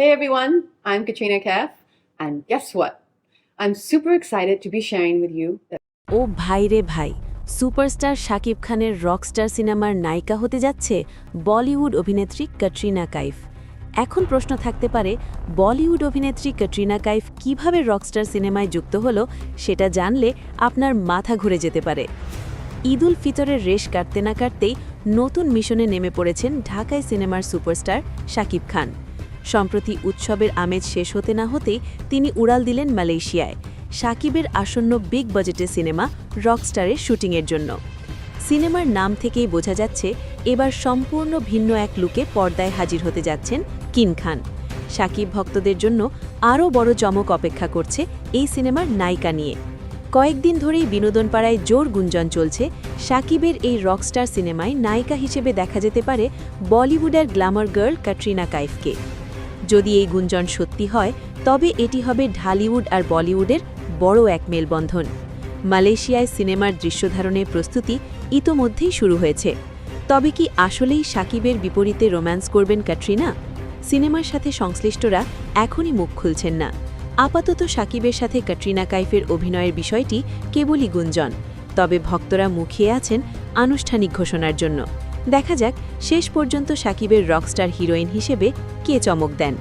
Hey everyone, I'm Katrina Kaif, and guess what? I'm super excited to be sharing with you that ও ভাই রে ভাই, superstar Shakib খানের Rockstar সিনেমার নায়িকা হতে যাচ্ছে বলিউড অভিনেত্রী ক্যাটরিনা কাইফ। এখন প্রশ্ন থাকতে পারে, বলিউড অভিনেত্রী ক্যাটরিনা কাইফ কিভাবে রকস্টার সিনেমায় যুক্ত হলো, সেটা জানলে আপনার মাথা ঘুরে যেতে পারে। ঈদ উল ফিতরের রেশ কাটতে না কাটতেই নতুন মিশনে নেমে পড়েছেন ঢাকায় সিনেমার সুপারস্টার শাকিব খান। সম্প্রতি উৎসবের আমেজ শেষ হতে না হতেই তিনি উড়াল দিলেন মালয়েশিয়ায় শাকিবের আসন্ন বিগ বাজেটের সিনেমা রকস্টারের শুটিংয়ের জন্য। সিনেমার নাম থেকেই বোঝা যাচ্ছে এবার সম্পূর্ণ ভিন্ন এক লুকে পর্দায় হাজির হতে যাচ্ছেন কিন খান। শাকিব ভক্তদের জন্য আরও বড় চমক অপেক্ষা করছে এই সিনেমার নায়িকা নিয়ে। কয়েকদিন ধরেই বিনোদন পাড়ায় জোর গুঞ্জন চলছে শাকিবের এই রকস্টার সিনেমায় নায়িকা হিসেবে দেখা যেতে পারে বলিউডের গ্ল্যামার গার্ল ক্যাটরিনা কাইফকে। যদি এই গুঞ্জন সত্যি হয় তবে এটি হবে ঢালিউড আর বলিউডের বড় এক মেলবন্ধন। মালয়েশিয়ায় সিনেমার দৃশ্যধারণের প্রস্তুতি ইতোমধ্যেই শুরু হয়েছে। তবে কি আসলেই শাকিবের বিপরীতে রোম্যান্স করবেন ক্যাটরিনা? সিনেমার সাথে সংশ্লিষ্টরা এখনই মুখ খুলছেন না। আপাতত শাকিবের সাথে ক্যাটরিনা কাইফের অভিনয়ের বিষয়টি কেবলই গুঞ্জন, তবে ভক্তরা মুখিয়ে আছেন আনুষ্ঠানিক ঘোষণার জন্য। দেখা যাক শেষ পর্যন্ত শাকিবের রকস্টার হিরোইন হিসেবে কে চমক দেন।